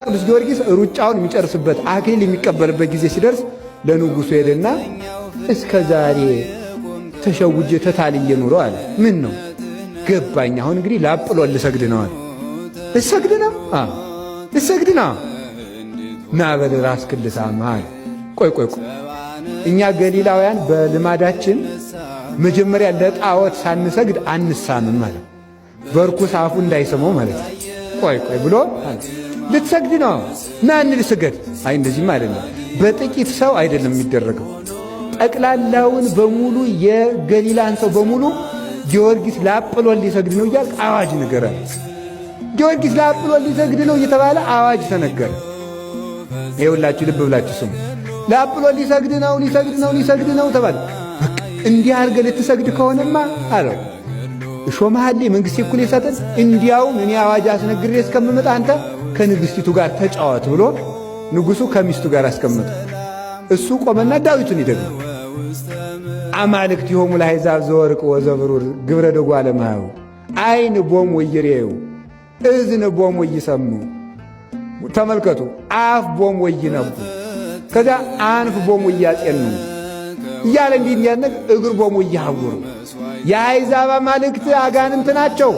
ቅዱስ ጊዮርጊስ ሩጫውን የሚጨርስበት አክሊል የሚቀበልበት ጊዜ ሲደርስ ለንጉሱ ሄደና እስከ ዛሬ ተሸውጄ ተታልዬ ኑሮ አለ። ምን ነው ገባኝ። አሁን እንግዲህ ላጵሎ ልሰግድ ነው አለ። ልሰግድ ነው? አዎ ልሰግድ ነው። ና በል ራስህን ልሳም አለ። ቆይ እኛ ገሊላውያን በልማዳችን መጀመሪያ ለጣዖት ሳንሰግድ አንሳምም ማለት በርኩስ አፉ እንዳይሰማው ማለት ነው። ቆይ ብሎ ልትሰግድ ነው? ና እንስገድ። አይ እንደዚህም አይደለም። በጥቂት ሰው አይደለም የሚደረገው። ጠቅላላውን በሙሉ የገሊላን ሰው በሙሉ ጊዮርጊስ ላጵሎ ሊሰግድ ነው እያል አዋጅ ነገረ። ጊዮርጊስ ላጵሎ ሊሰግድ ነው እየተባለ አዋጅ ተነገረ። ይኸውላችሁ ልብ ብላችሁ ስሙ። ላጵሎ ሊሰግድ ነው ተባለ። እንዲህ አድርገህ ልትሰግድ ከሆነማ አለው እሾመሃሌ መንግሥቴ እኩል ይሰጥን። እንዲያውም እኔ አዋጅ አስነግሬ እስከምመጣ አንተ ከንግሥቲቱ ጋር ተጫወት ብሎ ንጉሡ ከሚስቱ ጋር አስቀመጠ። እሱ ቆመና ዳዊቱን ይደግም አማልክቲሆሙ ለአሕዛብ ዘወርቅ ወዘብሩር ግብረ ደጓለ እምኀበ ዓይን ቦሙ ወይሬዩ እዝን ቦሙ ወይሰሙ። ተመልከቱ። አፍ ቦሙ ወይነቡ ከዚያ አንፍ ቦሙ ወያጼኑ እያለ እንዲህ እንዲያነቅ እግር ቦሙ ወይሐውሩ። የአሕዛብ አማልክት አጋንንት ናቸው።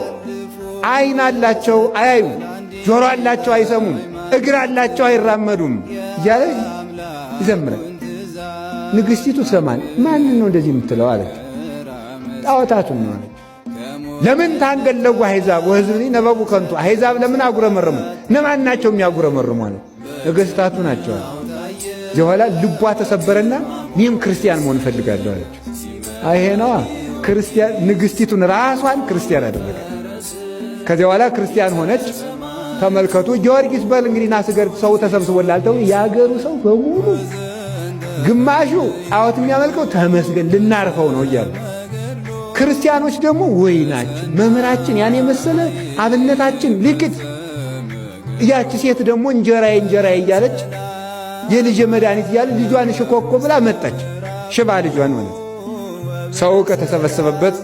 ዓይን አላቸው አያዩ፣ ጆሮ አላቸው አይሰሙም፣ እግር አላቸው አይራመዱም እያለ ይዘምራል። ንግሥቲቱ ሰማን ማንን ነው እንደዚህ የምትለው አለች። ጣዖታቱን ነው አለች። ለምን ታንገለጉ አሕዛብ ወሕዝብኒ ነበቡ ከንቱ። አሕዛብ ለምን አጉረመረሙ? እነማን ናቸው የሚያጉረመርሙ አለ። ነገሥታቱ ናቸው አለ። እዚህ በኋላ ልቧ ተሰበረና እኔም ክርስቲያን መሆን እፈልጋለሁ አለች። ይሄ ነዋ ክርስቲያን። ንግሥቲቱን ራሷን ክርስቲያን አደረገ። ከዚያ በኋላ ክርስቲያን ሆነች። ተመልከቱ። ጊዮርጊስ በል እንግዲህ ና ስገድ፣ ሰው ተሰብስቦላል ተው። የአገሩ ሰው በሙሉ ግማሹ ጣዖት የሚያመልከው ተመስገን ልናርፈው ነው እያሉ፣ ክርስቲያኖች ደግሞ ወይናችን መምህራችን ያን የመሰለ አብነታችን ልክት። ያቺ ሴት ደግሞ እንጀራዬ እያለች የልጅ መድኃኒት እያለ ልጇን ሽኮኮ ብላ መጣች። ሽባ ልጇን ማለት ሰው ከተሰበሰበበት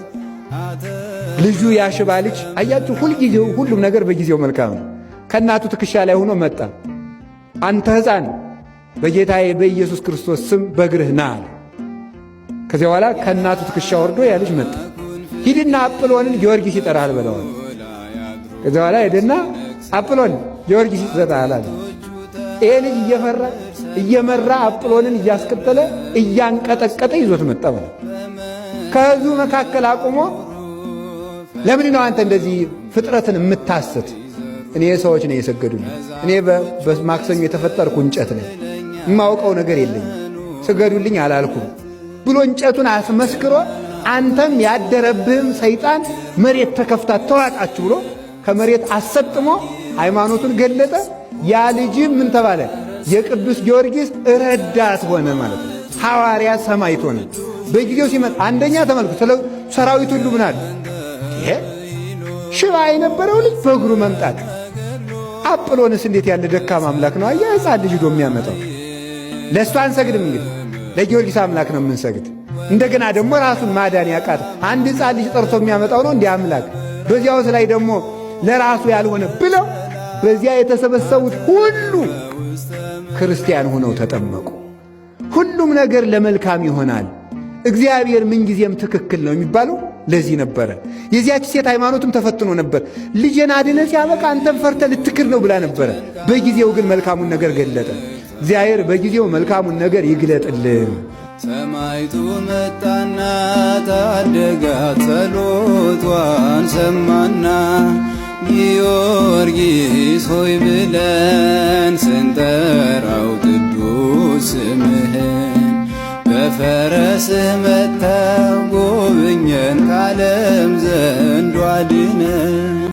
ልጁ ያሽባ ልጅ አያችሁ። ሁልጊዜው ሁሉም ነገር በጊዜው መልካም ነው። ከእናቱ ትከሻ ላይ ሆኖ መጣ። አንተ ሕፃን በጌታዬ በኢየሱስ ክርስቶስ ስም በእግርህ ና አለ። ከዚያ በኋላ ከእናቱ ትከሻ ወርዶ ያ ልጅ መጣ። ሂድና አጵሎንን ጊዮርጊስ ይጠራሃል በለዋል። ከዚያ በኋላ ሄደና አጵሎን ጊዮርጊስ ይጠራሃል አለ። ይሄ ልጅ እየመራ አጵሎንን እያስከተለ እያንቀጠቀጠ ይዞት መጣ ማለት። ከሕዝቡ መካከል አቁሞ ለምን ነው አንተ እንደዚህ ፍጥረትን የምታስት? እኔ ሰዎች ነው የሰገዱልኝ። እኔ በማክሰኞ የተፈጠርኩ እንጨት ነኝ፣ የማውቀው ነገር የለኝም፣ ስገዱልኝ አላልኩም ብሎ እንጨቱን አስመስክሮ አንተም ያደረብህም ሰይጣን መሬት ተከፍታ ተዋጣችሁ ብሎ ከመሬት አሰጥሞ ሃይማኖቱን ገለጠ። ያ ልጅም ምን ተባለ? የቅዱስ ጊዮርጊስ ረዳት ሆነ ማለት ነው። ሐዋርያ ሰማዕት ሆነ። በጊዜው ሲመጣ አንደኛ ተመልኩ ሰራዊት ሁሉ ምን አለ? ይሄ ሽባ የነበረው ልጅ በእግሩ መምጣት። አጵሎንስ እንዴት ያለ ደካማ አምላክ ነው! አያ ሕፃን ልጅ ዶ የሚያመጣው። ለእሱ አንሰግድም እንግዲህ ለጊዮርጊስ አምላክ ነው የምንሰግድ። እንደገና ደግሞ ራሱን ማዳን ያቃት አንድ ሕፃን ልጅ ጠርቶ የሚያመጣው ነው እንዲህ አምላክ። በዚያውስ ላይ ደግሞ ለራሱ ያልሆነ ብለው በዚያ የተሰበሰቡት ሁሉ ክርስቲያን ሆነው ተጠመቁ። ሁሉም ነገር ለመልካም ይሆናል። እግዚአብሔር ምንጊዜም ትክክል ነው የሚባለው ለዚህ ነበረ። የዚያች ሴት ሃይማኖትም ተፈትኖ ነበር። ልጄን አድነህ ሲያበቃ አንተም ፈርተህ ልትክር ነው ብላ ነበረ። በጊዜው ግን መልካሙን ነገር ገለጠ። እግዚአብሔር በጊዜው መልካሙን ነገር ይግለጥልን። ሰማይቱ መጣና ታደጋት፣ ጸሎቷን ሰማና ጊዮርጊስ ሆይ ብለን ስንጠራው ቅዱስ ስምህን በፈረስህ መጥተው ጎብኘን ካለም ዘንዱ አድነን።